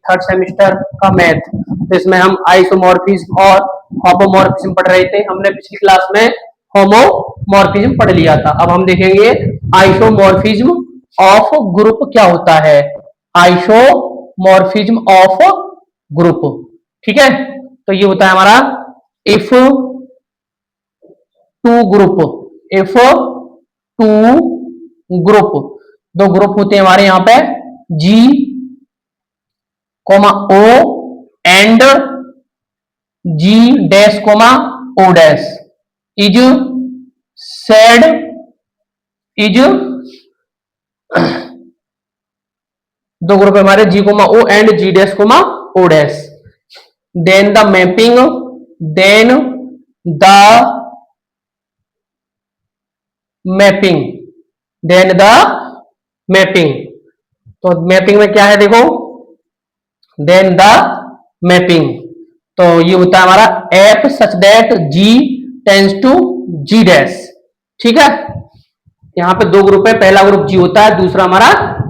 Third semester का math. तो इसमें हम आइसोमॉर्फिज्म और होमोमॉर्फिज्म पढ़ रहे थे। हमने पिछली क्लास में होमोमॉर्फिज्म पढ़ लिया था। अब हम देखेंगे आइसोमॉर्फिज्म ऑफ ग्रुप क्या होता है। आइसोमॉर्फिज्म ऑफ ग्रुप, ठीक है। तो ये होता है हमारा if two group, if two group, दो ग्रुप होते हैं हमारे यहाँ पे G, O and G dash, O dash is said, is दो ग्रुप है हमारे G, O and G dash, O dash. Then the mapping, then the mapping, then the mapping. तो मैपिंग में क्या है देखो, देन द मैपिंग। तो ये होता है हमारा f such that G tends to G dash, ठीक है। यहां पे दो ग्रुप है, पहला ग्रुप G होता है, दूसरा हमारा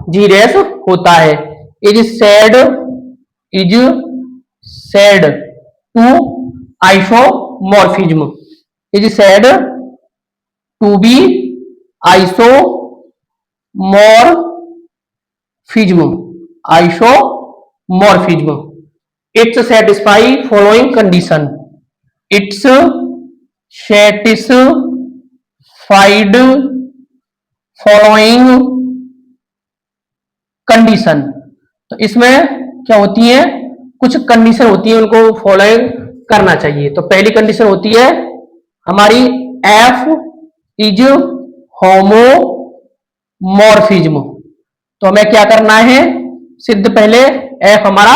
G डैश होता है। Is said, is said to isomorphism, is said to be isomorphism, isomorphism. It's satisfy following condition, it's satisfied following condition. तो इसमें क्या होती है, कुछ कंडीशन होती है, उनको फॉलो करना चाहिए। तो पहली कंडीशन होती है हमारी एफ इज होमोमॉर्फिज्म। तो हमें क्या करना है, सिद्ध पहले एफ हमारा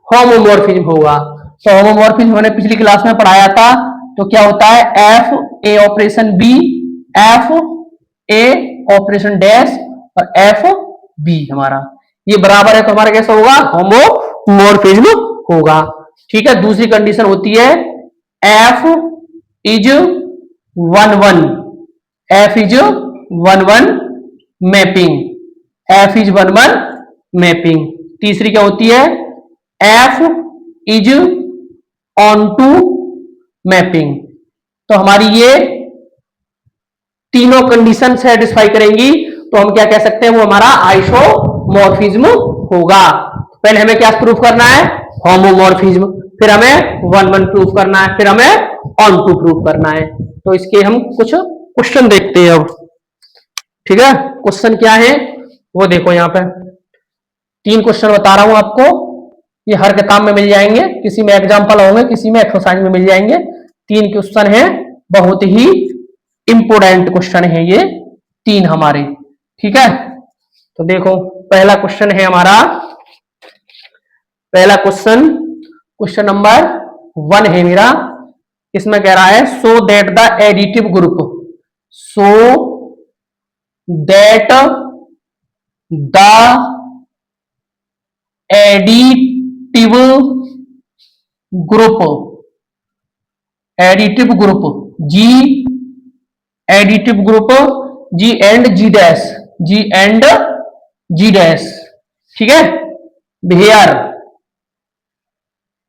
होमोमॉर्फिज्म होगा। तो होमोमॉर्फिज्म हमने पिछली क्लास में पढ़ाया था। तो क्या होता है, f a operation b, f a operation dash और एफ बी हमारा ये बराबर है, तो हमारा कैसा होगा, होमोमॉर्फिज्म होगा, ठीक है। दूसरी कंडीशन होती है f is 1-1, f is 1-1 mapping, f is 1-1 mapping. तीसरी क्या होती है, f is onto mapping. तो हमारी ये तीनों कंडीशन सेटिस्फाई करेंगी, तो हम क्या कह सकते हैं, वो हमारा आइसोमॉर्फिज्म होगा। पहले हमें क्या प्रूफ करना है, होमोमॉर्फिज्म, फिर हमें 1-1 प्रूफ करना है, फिर हमें ऑन टू प्रूफ करना है। तो इसके हम कुछ क्वेश्चन देखते हैं अब, ठीक है। क्वेश्चन क्या है वो देखो, यहाँ पे 3 क्वेश्चन बता रहा हूं आपको, ये हर किताब में मिल जाएंगे, किसी में एग्जाम्पल होंगे, किसी में एक्सरसाइज में मिल जाएंगे। 3 क्वेश्चन है, बहुत ही इंपोर्टेंट क्वेश्चन है ये 3 हमारे, ठीक है। तो देखो पहला क्वेश्चन है हमारा, पहला क्वेश्चन, क्वेश्चन नंबर 1 है मेरा। इसमें कह रहा है so that the additive group, so that the additive group, additive group G, additive group G and G dash, G and G dash, ठीक है। बिहेयर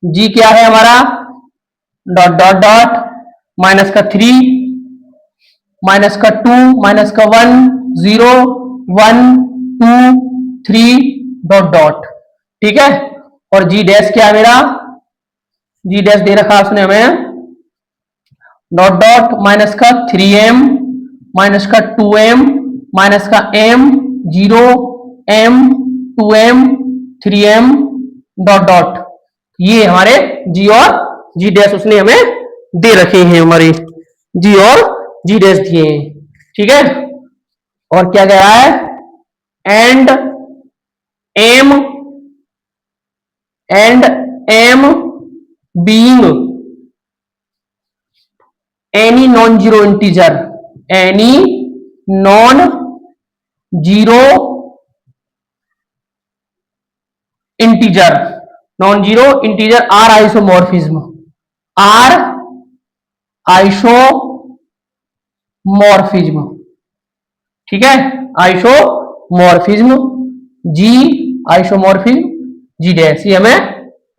जी क्या है हमारा, डॉट डॉट डॉट माइनस का 3, माइनस का 2, माइनस का 1, 0, 1, 2, 3 डॉट डॉट, ठीक है। और जी डैश क्या है मेरा, जी डैश दे रखा उसने हमें डॉट डॉट माइनस का 3m, माइनस का 2m, माइनस का m, 0m, 2m, 3m dot dot. ये हमारे जी और जी डैश उसने हमें दे रखे हैं, हमारे जी और जी डैश दिए हैं, ठीक है। और क्या कह रहा है, and m being any non zero integer, any non zero integer, non zero integer are isomorphism, are isomorphism, ठीक है। Isomorphism G isomorphism G dash, ये हमें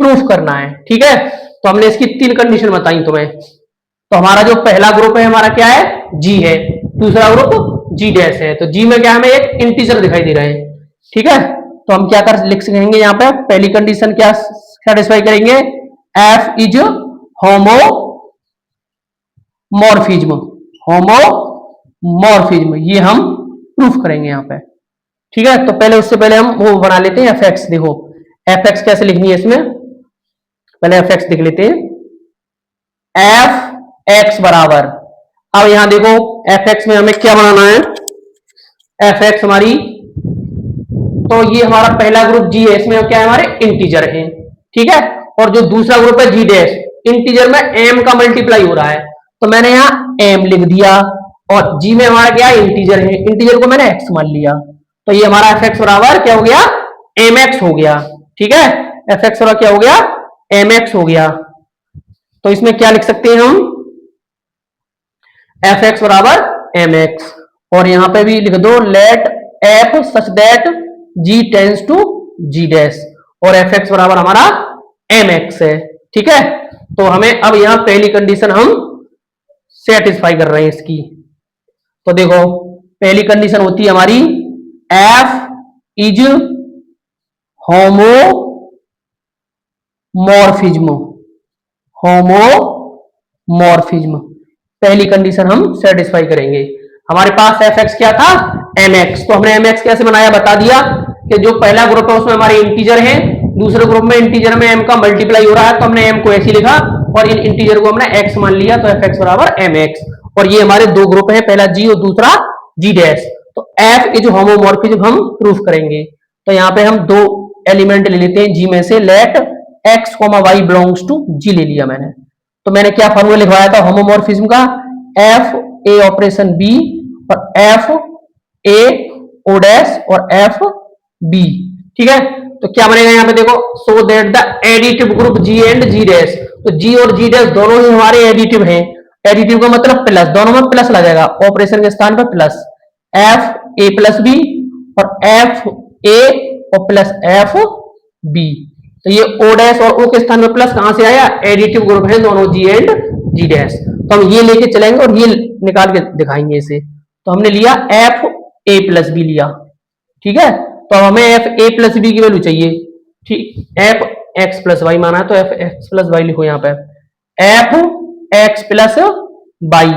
प्रूफ करना है। ठीक है, तो हमने इसकी 3 कंडीशन बताई तुम्हें। तो हमारा जो पहला ग्रुप है हमारा क्या है, जी है, दूसरा ग्रुप जी डैश है। तो जी में क्या हमें एक इंटीजर दिखाई दे रहा है। ठीक है, तो हम क्या कर लिख सकेंगे यहाँ पे, पहली कंडीशन क्या सेटिस्फाई करेंगे, एफ इज होमोमॉर्फिज्म, होमोमॉर्फिज्म, ये हम प्रूफ करेंगे यहाँ पे। ठीक है, तो पहले उससे पहले हम वो बना लेते हैं एफ एक्स। देखो एफ एक्स कैसे लिखनी है इसमें, पहले एफ एक्स लिख लेते हैं। एफ एक्स बराबर, अब यहां देखो एफ एक्स में हमें क्या बनाना है, एफ एक्स हमारी, तो ये हमारा पहला ग्रुप जी है, इसमें क्या है हमारे इंटीजर है। ठीक है, और जो दूसरा ग्रुप है जी डैश, इंटीजर में एम का मल्टीप्लाई हो रहा है, तो मैंने यहां एम लिख दिया, और जी में हमारा क्या है इंटीजर है, इंटीजर को मैंने एक्स मान लिया, तो ये हमारा एफ एक्स बराबर क्या हो गया, एम एक्स हो गया। ठीक है, एफ एक्स बराबर क्या हो गया, एम एक्स हो गया। तो इसमें क्या लिख सकते हैं हम, एफ एक्स बराबर एम एक्स, और यहां पे भी लिख दो let f such that G tends to G dash, और एफ एक्स बराबर हमारा एम एक्स है। ठीक है, तो हमें अब यहां पहली कंडीशन हम सेटिस्फाई कर रहे हैं इसकी। तो देखो पहली कंडीशन होती है हमारी एफ इज होमोमॉर्फिज्म, होमोमॉर्फिज्म, पहली कंडीशन हम सेटिस्फाई करेंगे। हमारे पास एफ एक्स क्या था, एम एक्स, तो हमने एम एक्स कैसे बनाया बता दिया कि जो पहला ग्रुप है उसमें हमारे इंटीजर है, दूसरे ग्रुप में इंटीजर में एम का मल्टीप्लाई हो रहा है, तो हमने एम को ऐसे लिखा और इन इंटीजर को हमने एक्स मान लिया, तो एफ एक्स बराबर एम एक्स। और ये हमारे दो ग्रुप है, पहला जी और दूसरा जी डैश। तो एफ इज होमोमॉर्फिज्म हम प्रूफ करेंगे। तो यहाँ पे हम दो एलिमेंट ले लेते हैं जी में से, let x comma y belongs to G ले लिया मैंने। तो मैंने क्या फॉर्मूला लिखवाया था होमोमॉर्फिज्म का, एफ ए ऑपरेशन बी और एफ ए ओ डैश और एफ बी। ठीक है, तो क्या बनेगा यहाँ पे देखो, so that the additive group G and G dash, तो जी और जी डैश दोनों ही हमारे एडिटिव हैं। एडिटिव का मतलब प्लस, दोनों में प्लस लगेगा, ऑपरेशन के स्थान पर plus, f a plus b और एफ ए और प्लस एफ बी। तो ये ओ डैश और ओ के स्थान पर प्लस कहां से आया, एडिटिव ग्रुप है दोनों जी एंड जी डैश। तो हम ये लेके चलेंगे और ये निकाल के दिखाएंगे इसे। तो हमने लिया एफ ए प्लस बी लिया। ठीक है, तो हमें एफ ए प्लस बी की वैल्यू चाहिए। ठीक, एफ एक्स प्लस वाई माना है, तो एफ एक्स प्लस वाई लिखो यहाँ पे, एफ एक्स प्लस वाई।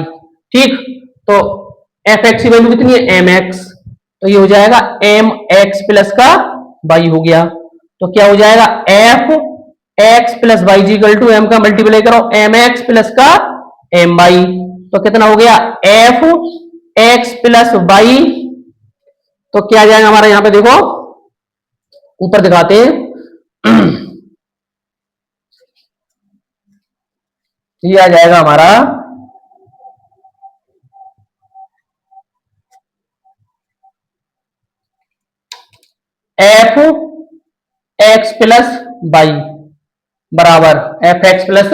ठीक, तो एफ एक्स की वैल्यू कितनी है, एम एक्स, तो ये हो जाएगा एम एक्स प्लस का वाई हो गया। तो क्या हो जाएगा, f x plus y equal to m का मल्टीप्लाई करो एम एक्स प्लस का एम वाई, तो कितना हो गया, एफ एक्स प्लस वाई। तो क्या आ जाएगा हमारा, यहां पे देखो ऊपर दिखाते हैं, ये आ जाएगा हमारा एफ एक्स प्लस वाई बराबर f x plus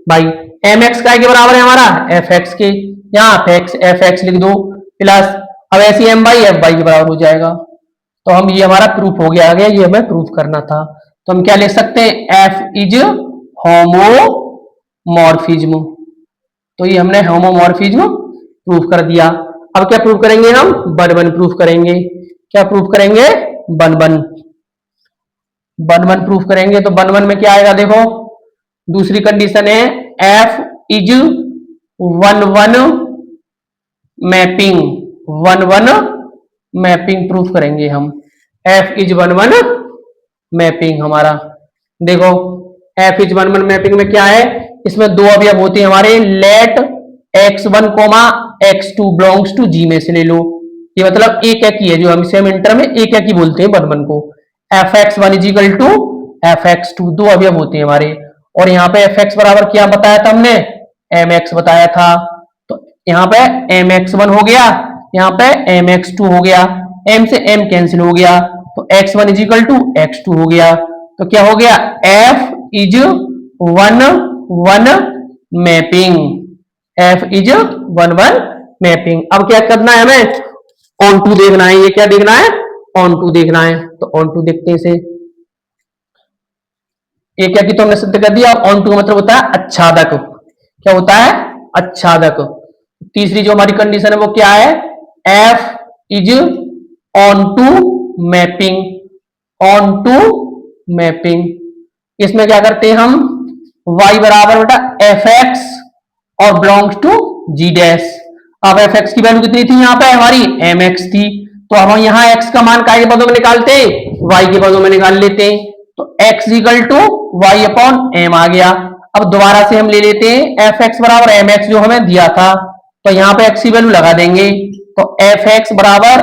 y, m x का के बराबर है हमारा एफ एक्स के, यहाँ एफ एक्स लिख दो प्लस, अब ऐसी एम वाई एफ वाई के बराबर हो जाएगा। तो हम ये हमारा प्रूफ हो गया, आगे ये हमें प्रूफ करना था। तो हम क्या लिख सकते हैं, एफ इज होमोमॉर्फिज्म, तो ये हमने होमोमॉर्फिज्म प्रूफ कर दिया। अब क्या प्रूफ करेंगे हम, वन वन प्रूफ करेंगे। क्या प्रूफ करेंगे, one one, one one proof करेंगे। तो वन वन में क्या आएगा देखो, दूसरी कंडीशन है f is one one mapping, one one mapping proof करेंगे हम। F is one one mapping हमारा, देखो f is one one mapping में क्या है, इसमें दो अवयव होते हैं हमारे, let x one comma x two belongs to G में से ले लो, ये मतलब एक एक ही है, जो हम सेम इंटर में एक एक ही बोलते हैं वन वन को। F x one is equal to f x two, दो अवयव होते हैं हमारे, और यहाँ पे एफ एक्स बराबर क्या बताया था हमने, एम एक्स बताया था। तो यहाँ पे एम एक्स वन हो गया, यहाँ पे एम एक्स टू हो गया, एम से एम कैंसिल हो गया, तो x one is equal to x two हो गया। तो क्या हो गया, f is one one mapping, f is one one mapping. अब क्या करना है हमें, ऑन टू देखना है, ये क्या देखना है, ऑन टू देखना है। तो ऑन टू देखते हैं इसे, ये क्या की तो हमने सिद्ध कर दिया। ऑन टू का मतलब होता है आच्छादक। क्या होता है? आच्छादक। तीसरी जो हमारी कंडीशन है वो क्या है? F is onto mapping. Onto mapping. इसमें क्या करते हैं हम? y बराबर बेटा एफ एक्स और बिलोंग्स टू जी डैश। अब एफ एक्स की वैल्यू कितनी थी यहाँ पे? हमारी एम एक्स थी। तो अब हम यहाँ x का मान काय के पदों में निकालते हैं? y के पदों में निकाल लेते हैं। तो x equal to y upon m आ गया। अब दोबारा से हम ले लेते हैं एफ एक्स बराबर एम एक्स जो हमें दिया था। तो यहाँ पे x की वैल्यू लगा देंगे। तो एफ एक्स बराबर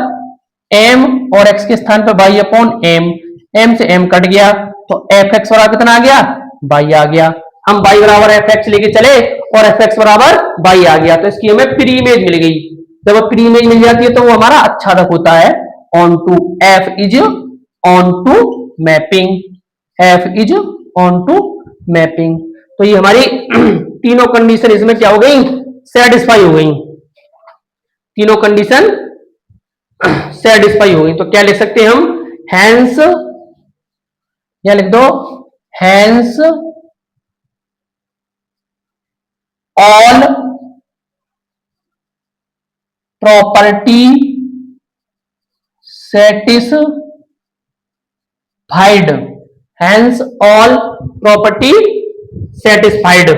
एम और x के स्थान पे वाई अपॉन एम। एम से एम कट गया तो एफ एक्स बराबर कितना आ गया? वाई आ गया। हम y बराबर एफ एक्स लेके चले और एफ एक्स बराबर वाई आ गया तो इसकी हमें प्री इमेज मिल गई। जब प्री इमेज मिल जाती है तो वो हमारा आच्छादक होता है। Onto. F is onto mapping. F is onto mapping. तो ये हमारी तीनों कंडीशन इसमें क्या हो गई? सेटिस्फाई हो गई। तीनों कंडीशन सेटिस्फाई हो गई। तो क्या लिख सकते हैं हम? हैंस, या लिख दो hence all property satisfied. Hence all property satisfied.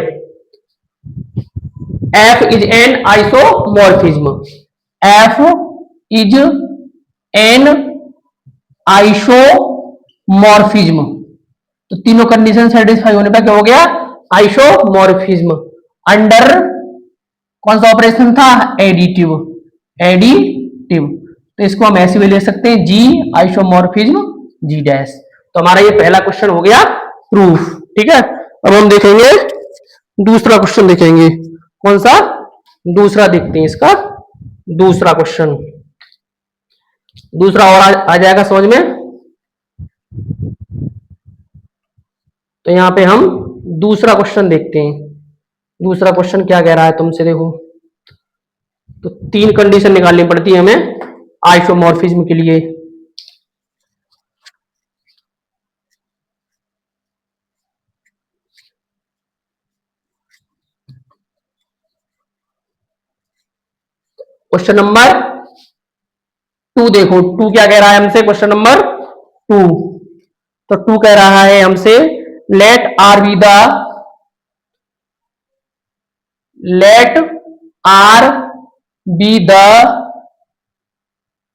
F is an isomorphism. F is an isomorphism. तो तीनों कंडीशन सेटिस्फाई होने पर क्या हो गया? आइसोमॉर्फिज्म। अंडर कौन सा ऑपरेशन था? एडिटिव। एडिटिव। तो इसको हम ऐसे भी ले सकते हैं जी आइसोमॉर्फिज्म जी डैश। तो हमारा ये पहला क्वेश्चन हो गया प्रूफ। ठीक है। अब हम देखेंगे दूसरा क्वेश्चन। देखेंगे कौन सा? दूसरा देखते हैं इसका दूसरा क्वेश्चन। दूसरा और आ जाएगा समझ में। तो यहां पे हम दूसरा क्वेश्चन देखते हैं। दूसरा क्वेश्चन क्या कह रहा है तुमसे? देखो तो तीन कंडीशन निकालनी पड़ती है हमें आइसोमॉर्फिज्म के लिए। क्वेश्चन नंबर 2 देखो। 2 क्या कह रहा है हमसे? Question number 2। तो 2 कह रहा है हमसे let R be the let R be the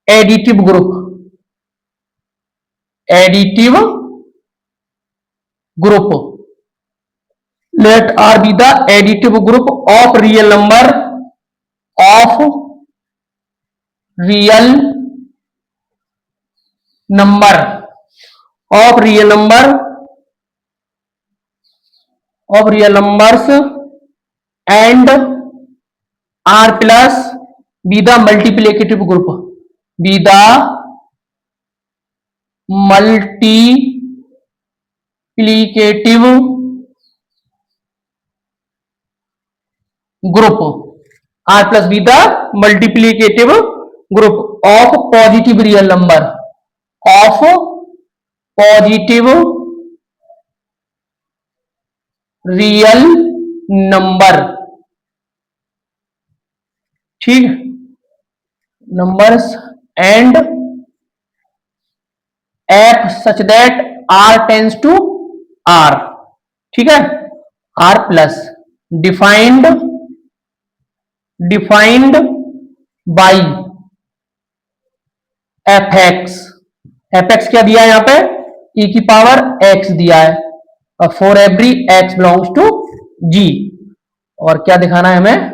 additive group. Additive group. Let R be the additive group of real number of real number of real number of real numbers and R plus be the multiplicative group. Be the multiplicative group. R plus be the multiplicative group of positive real number. Of positive real number. ठीक। Numbers and f such that R tends to R. ठीक है। R plus defined defined by f x. F x क्या दिया है यहां पे? ई की power x दिया है for every x belongs to G. और क्या दिखाना है हमें?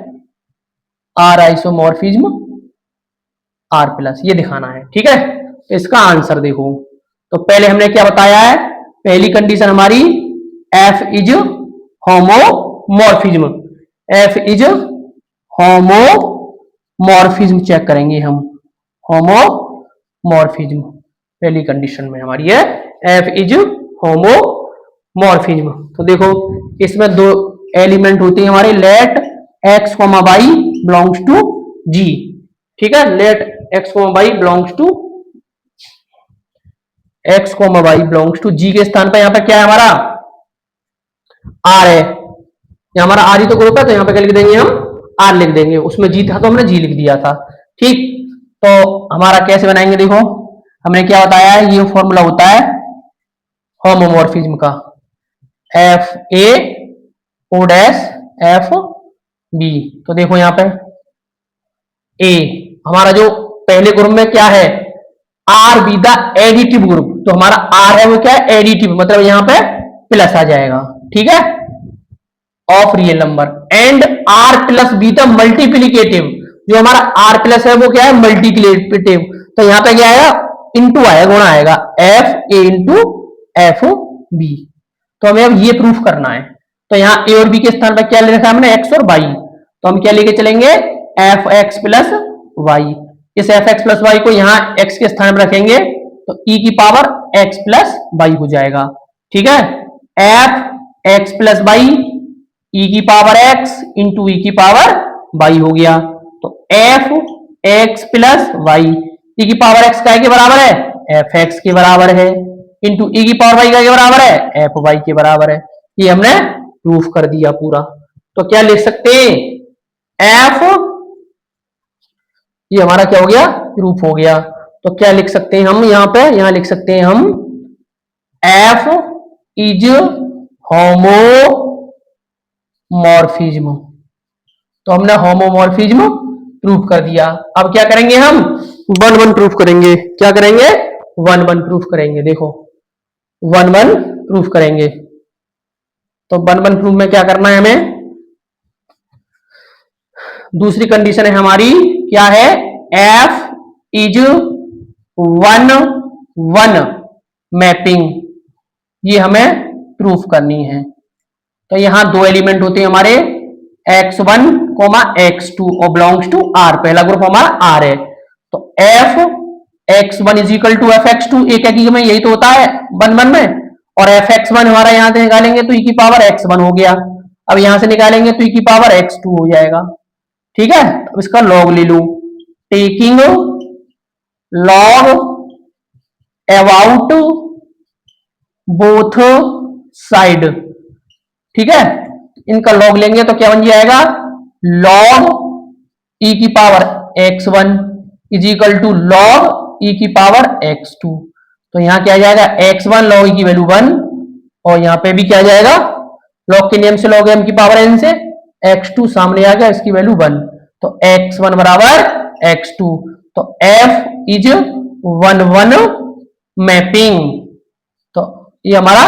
आर आइसोमॉर्फिज्म आर प्लस, ये दिखाना है। ठीक है। इसका आंसर देखो। तो पहले हमने क्या बताया है? पहली कंडीशन हमारी f is homomorphism. F is homomorphism check करेंगे हम। होमोमॉर्फिज्म पहली कंडीशन में हमारी है एफ इज होमोमॉर्फिज्म। तो देखो इसमें दो एलिमेंट होते हैं हमारे let x comma y belongs to G. ठीक है। Let x comma y belongs to x comma y belongs to G के स्थान पर यहां पर क्या है हमारा? आर है, ये हमारा आर ही तो ग्रुप है, तो यहाँ पे क्या लिख देंगे हम, आर लिख देंगे। उसमें जी था तो हमने जी लिख दिया था। ठीक, तो हमारा कैसे बनाएंगे, देखो हमने क्या बताया है, ये फॉर्मूला होता है होमोमॉर्फिज्म का, f a o dash f b. तो देखो यहाँ पे ए हमारा जो पहले ग्रुप में क्या है, are be the additive group, तो हमारा आर है वो क्या है, एडिटिव, मतलब यहाँ पे प्लस आ जाएगा। ठीक है, of real number, and R plus be the multiplicative, जो हमारा आर प्लस है वो क्या है, मल्टीप्लीकेटिव, तो यहाँ पे क्या आएगा, इंटू आएगा, गुणा आएगा, f a into f b. तो हमें अब ये प्रूफ करना है, तो यहाँ ए और बी के स्थान पर क्या ले रखा है हमने, एक्स और वाई, तो हम क्या लेके चलेंगे, एफ एक्स प्लस वाई। इस एफ एक्स प्लस वाई को यहाँ एक्स के स्थान पर रखेंगे तो ई की पावर एक्स प्लस वाई हो जाएगा। ठीक है, एफ एक्स प्लस वाई ई की पावर एक्स इंटू ई की पावर वाई हो गया, तो एफ एक्स प्लस वाई, ई की पावर एक्स का के बराबर है, एफ एक्स के बराबर है, इंटू ई की पावर वाई का के बराबर है, एफ वाई के बराबर है। ये हमने प्रूफ कर दिया पूरा। तो क्या लिख सकते हैं, एफ, ये हमारा क्या हो गया, प्रूफ हो गया। तो क्या लिख सकते हैं हम यहाँ पे, यहाँ लिख सकते हैं हम एफ इज होमोमॉर्फिज्म। तो हमने होमोमॉर्फिज्म प्रूफ कर दिया। अब क्या करेंगे हम, वन वन प्रूफ करेंगे। क्या करेंगे, वन वन प्रूफ करेंगे। देखो वन वन प्रूफ करेंगे, तो वन वन प्रूफ में क्या करना है हमें, दूसरी कंडीशन है हमारी, क्या है, f is one one mapping, ये हमें प्रूफ करनी है। तो यहां दो एलिमेंट होते हैं हमारे, x1 x2 और बिलोंग्स टू आर, पहला ग्रुप हमारा आर है, तो f x1 is equal to f x2, एक एक में यही तो होता है वन वन में, और एफ x1 हमारा यहां से निकालेंगे तो ई की पावर x1 हो गया, अब यहां से निकालेंगे तो ई की पावर x2 हो जाएगा। ठीक है, अब इसका लॉग ले लू, taking log about both side. ठीक है, इनका लॉग लेंगे तो क्या बन जाएगा, लॉग ई की power x1 is equal to log e की पावर x2। तो यहां क्या आ जाएगा, x1 लॉग ई की वैल्यू 1, और यहां पे भी क्या आ जाएगा, लॉग के नियम से लॉग एम की पावर n से x2 सामने आ गया, इसकी वैल्यू 1, तो x1 बराबर x2। तो f is one one mapping, तो ये हमारा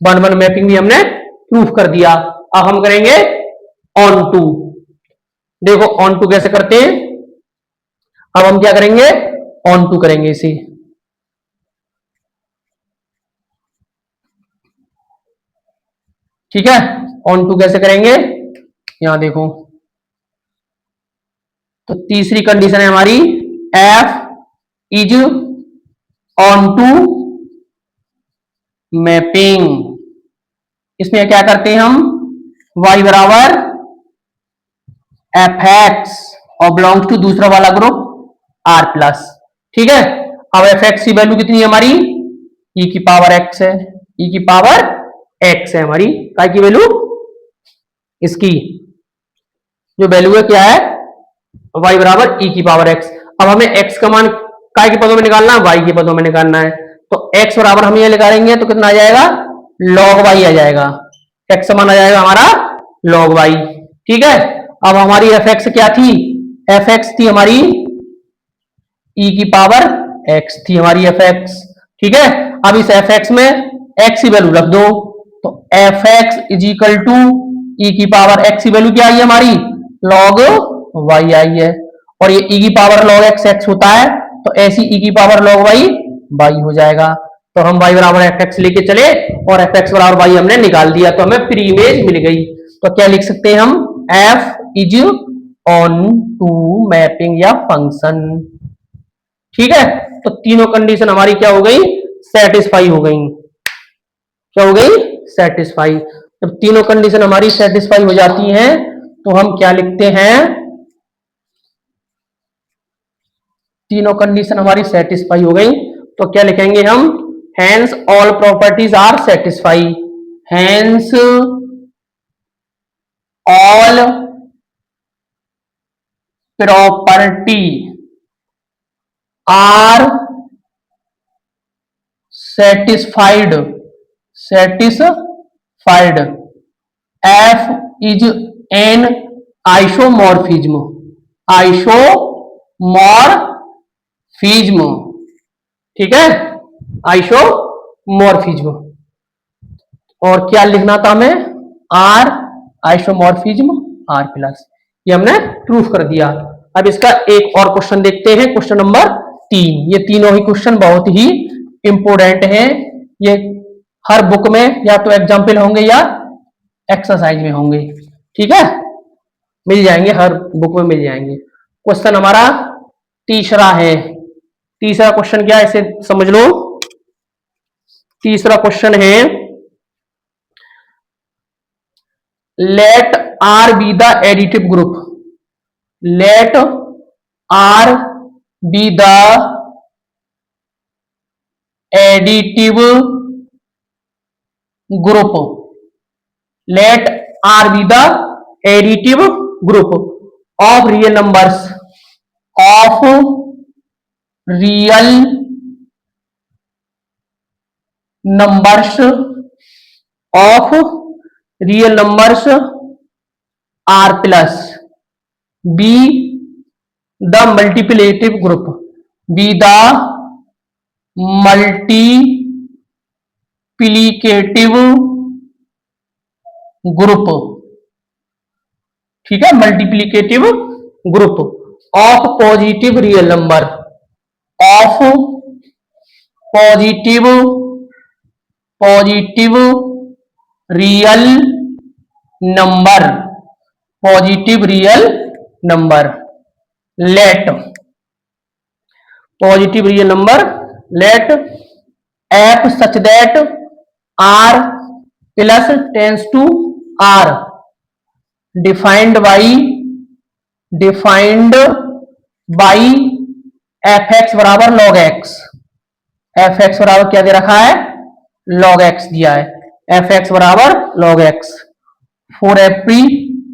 वन वन मैपिंग भी हमने प्रूफ कर दिया। अब हम करेंगे ऑन टू। देखो ऑन टू कैसे करते हैं, अब हम क्या करेंगे, ऑन टू करेंगे इसे। ठीक है, ऑन टू कैसे करेंगे, यहां देखो, तो तीसरी कंडीशन है हमारी, f is onto mapping. इसमें क्या करते हैं हम, y बराबर एफ एक्स और बिलोंग्स टू दूसरा वाला ग्रुप आर प्लस। ठीक है, अब एफ एक्स की वैल्यू कितनी है हमारी, ई की पावर एक्स है, ई की पावर एक्स है हमारी, काय की वैल्यू, इसकी जो वैल्यू है क्या है, y बराबर ई की पावर एक्स। अब हमें x का मान काय के पदों में निकालना है, y के पदों में निकालना है, तो x बराबर हम ये निकालेंगे तो कितना आ जाएगा, log y आ जाएगा, x मान आ जाएगा हमारा log y। ठीक है, अब हमारी fx क्या थी, fx थी हमारी e की पावर x थी हमारी fx। ठीक है, अब इस fx में x की वैल्यू रख दो, तो fx is equal to e की पावर x की वैल्यू क्या आई है हमारी, log y आई है, और ये e की पावर log x x होता है, तो ऐसी e की पावर log y y हो जाएगा। तो हम y बराबर fx लेके चले और fx बराबर y हमने निकाल दिया, तो हमें प्री इमेज मिल गई। तो क्या लिख सकते हैं हम, f is onto mapping या फंक्शन। ठीक है, तो तीनों कंडीशन हमारी क्या हो गई, सेटिस्फाई हो गई। क्या हो गई, सेटिस्फाई। जब तीनों कंडीशन हमारी सेटिस्फाई हो जाती हैं तो हम क्या लिखते हैं, तीनों कंडीशन हमारी सेटिस्फाई हो गई तो क्या लिखेंगे हम, hence all properties are satisfy, hence all property are satisfied f is an isomorphism isomorphism ठीक है आइसोमॉर्फिज्म और क्या लिखना था हमें आर आइसोमॉर्फिज्म आर प्लस ये हमने प्रूफ कर दिया। अब इसका एक और क्वेश्चन देखते हैं क्वेश्चन नंबर 3। ये तीनों ही क्वेश्चन बहुत ही इंपोर्टेंट हैं। ये हर बुक में या तो एग्जाम्पल होंगे या एक्सरसाइज में होंगे ठीक है मिल जाएंगे हर बुक में मिल जाएंगे। क्वेश्चन हमारा तीसरा है। तीसरा क्वेश्चन क्या है इसे समझ लो। तीसरा क्वेश्चन है let R be the additive group let R be the additive group let R be the additive group of real numbers of real numbers of real numbers R plus be the multiplicative group be the multiplicative group ठीक है multiplicative group of positive real number of positive real number let positive real number let f such that R plus tends to R defined by f x बराबर log x f x बराबर क्या दे रखा है log x दिया है f x बराबर log x for every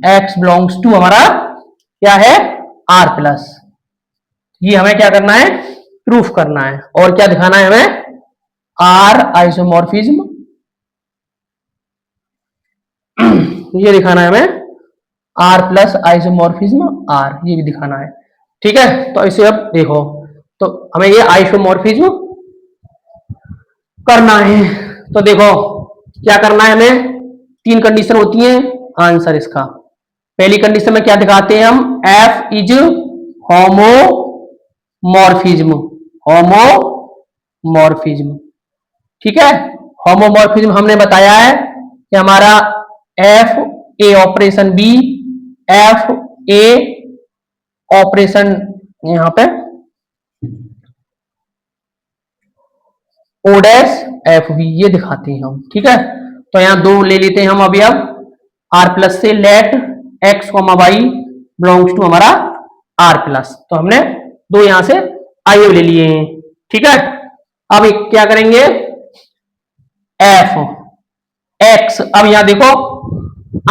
x belongs to हमारा क्या है आर प्लस ये हमें क्या करना है प्रूफ करना है और क्या दिखाना है हमें आर आइसोमॉर्फिज्म ये दिखाना है हमें आर प्लस आइसोमॉर्फिज्म आर ये भी दिखाना है ठीक है। तो इसे अब देखो तो हमें ये आइसोमॉर्फिज्म करना है तो देखो क्या करना है हमें तीन कंडीशन होती हैं आंसर इसका पहली कंडीशन में क्या दिखाते हैं हम एफ इज होमोमॉर्फिज्म ठीक है होमोमॉर्फिज्म हमने बताया है कि हमारा f a operation b f a operation यहां पे ओ डैश एफ बी ये दिखाते हैं हम ठीक है। तो यहां दो ले लेते हैं हम अभी अब आर प्लस से let x comma y belongs to हमारा आर प्लस तो हमने दो यहां से आई ले लिए हैं ठीक है। अब क्या करेंगे एफ एक्स अब यहां देखो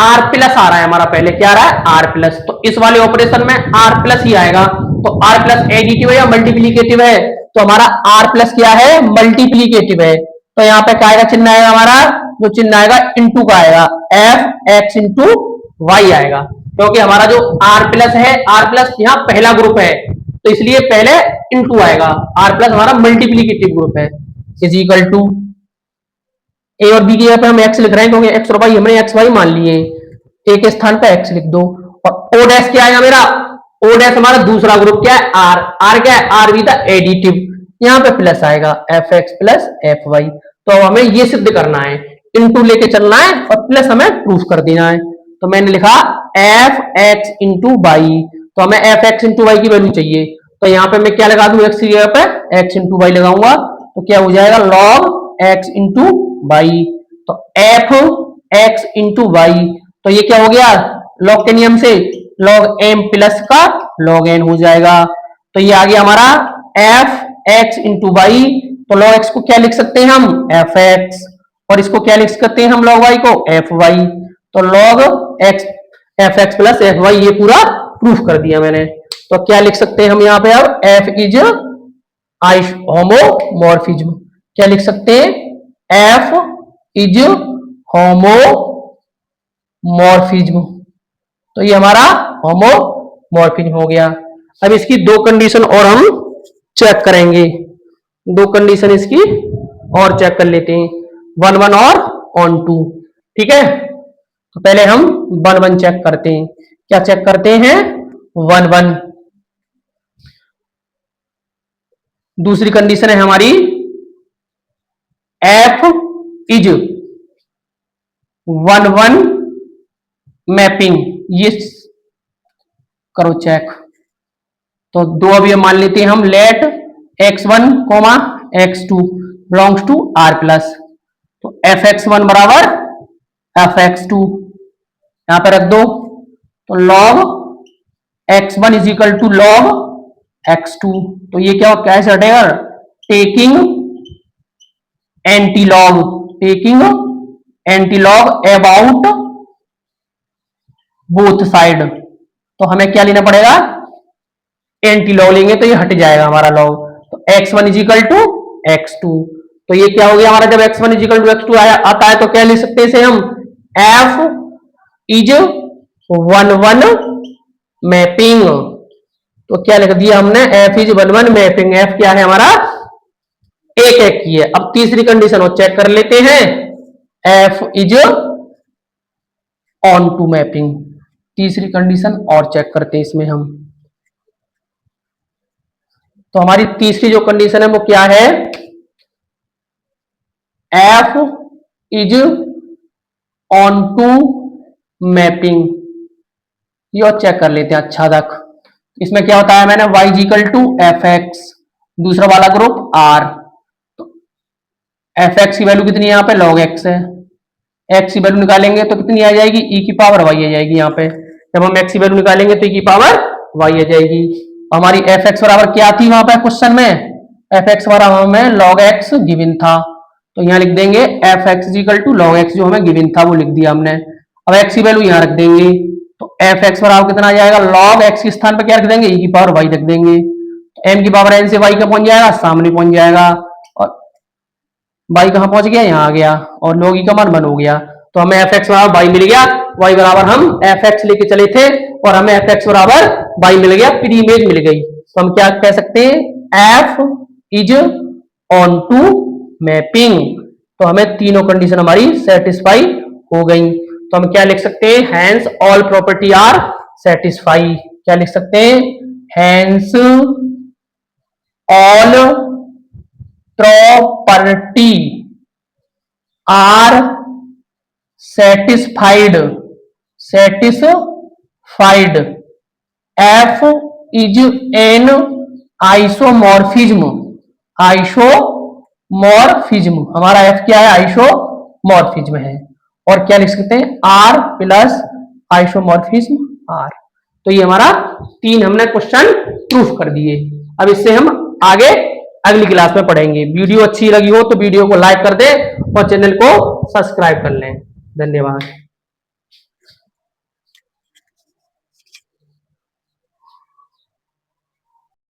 आर प्लस आ रहा है हमारा पहले क्या आ रहा है आर प्लस तो इस वाले ऑपरेशन में आर प्लस ही आएगा तो आर प्लस एडिटिव है या मल्टीप्लीकेटिव है तो हमारा आर प्लस क्या है मल्टीप्लीकेटिव है तो यहाँ पे क्या आएगा चिन्ह आएगा हमारा जो चिन्ह आएगा इंटू का आएगा एफ एक्स इंटू वाई आएगा क्योंकि हमारा जो आर प्लस है आर प्लस यहाँ पहला ग्रुप है तो इसलिए पहले इंटू आएगा आर प्लस हमारा मल्टीप्लीकेटिव ग्रुप है इज इक्वल टू ए और बी की जगह पे हम एक्स लिख रहे हैं क्योंकि एक्स और वाई हमने एक्स वाई मान लिए ए के स्थान पे एक्स लिख दो और ओ डैश क्या आएगा मेरा ओ डैश हमारा दूसरा ग्रुप क्या है आर आर क्या है आर बी द एडिटिव यहाँ पे प्लस आएगा f x plus f y तो हमें ये सिद्ध करना है इनटू लेके चलना है और प्लस हमें प्रूफ कर देना है तो मैंने लिखा एफ एक्स इंटू वाई तो हमें एफ एक्स इंटू वाई की वैल्यू चाहिए तो यहाँ पे मैं क्या लगा दूं एक्स की जगह पे एक्स इंटू वाई लगाऊंगा तो क्या हो जाएगा लॉग एक्स इंटू वाई तो एफ एक्स इंटू वाई तो ये क्या हो गया लॉग के नियम से लॉग एम प्लस का लॉग एन हो जाएगा तो ये आ गया हमारा एफ एक्स इंटू वाई तो लॉग एक्स को क्या लिख सकते हैं हम एफ एक्स और इसको क्या लिख सकते हैं हम लॉग वाई को एफ वाई तो log x f x plus f y, ये पूरा प्रूफ कर दिया मैंने। तो क्या लिख सकते हैं हम यहाँ पे अब, एफ इज होमोमॉर्फिज्म। क्या लिख सकते हैं, एफ इज होमोमॉर्फिज्म। तो ये हमारा होमोमॉर्फिज्म हो गया। अब इसकी दो कंडीशन और हम चेक करेंगे, दो कंडीशन इसकी और चेक कर लेते हैं, 1 1 और ऑन 2। ठीक है, तो पहले हम 1 1 चेक करते हैं। क्या चेक करते हैं, 1 1। दूसरी कंडीशन है हमारी, एफ इज 1 1 मैपिंग। ये करो चेक। तो दो अभी मान लेते हैं हम, let x1 comma x2 belongs to r plus. तो एफ एक्स वन बराबर एफ एक्स टू यहां पर रख दो। तो log x1 is equal to log x2। तो ये क्या कैसे हटेगा, taking anti log about both side. तो हमें क्या लेना पड़ेगा, एंटी लॉग लेंगे तो ये हट जाएगा हमारा लॉग। तो x1 is equal to x2। तो ये क्या हो गया हमारा, जब x1 is equal to x2 आता है तो क्या लिख सकते हैं इसे हम, f इज 1 1 मैपिंग। तो क्या लिख दिया हमने, f इज 1 1 मैपिंग। f क्या है हमारा, एक एक की है। अब तीसरी कंडीशन और चेक कर लेते हैं, f is onto mapping. तीसरी कंडीशन और चेक करते हैं इसमें हम। तो हमारी तीसरी जो कंडीशन है वो क्या है, f is onto mapping. ये और चेक कर लेते हैं अच्छा तक। इसमें क्या होता है, मैंने y is equal to f x, दूसरा वाला ग्रुप r। तो एफ एक्स की वैल्यू कितनी है यहाँ पे, log x है। x की वैल्यू निकालेंगे तो कितनी आ जाएगी, e की पावर y आ जाएगी। यहाँ पे जब हम x की वैल्यू निकालेंगे तो e की पावर y आ जाएगी। हमारी एफ एक्स बराबर क्या थी वहां पे क्वेश्चन में, एफ एक्स बराबर हमें log x गिवन था। तो यहाँ लिख देंगे f x equal to log x, जो हमें गिवन था वो लिख दिया हमने। अब x की वैल्यू यहाँ रख देंगे। तो एफ एक्स बराबर कितना आ जाएगा, log x के स्थान पर क्या रख देंगे, e की पावर y रख देंगे। m की पावर n से y का पहुंच जाएगा, सामने पहुंच जाएगा। और y कहां पहुंच गया, यहाँ आ गया। और log e का मान 1 हो गया। तो हमें एफ एक्स बराबर y मिल गया। y बराबर हम एफ एक्स लेके चले थे और हमें एफ एक्स बराबर y मिल गया, प्री इमेज मिल गई। तो हम क्या कह सकते हैं, f is onto mapping. तो हमें तीनों कंडीशन हमारी सेटिस्फाई हो गई। तो हम क्या लिख सकते हैं, hence all property are satisfy. क्या लिख सकते हैं, hence all property are satisfied. F is an isomorphism. हमारा एफ क्या है, आइसोमॉर्फिज्म है। और क्या लिख सकते हैं, आर प्लस आइसोमॉर्फिज्म आर। तो ये हमारा तीन हमने क्वेश्चन प्रूफ कर दिए। अब इससे हम आगे अगली क्लास में पढ़ेंगे। वीडियो अच्छी लगी हो तो वीडियो को लाइक कर दें और चैनल को सब्सक्राइब कर लें। धन्यवाद।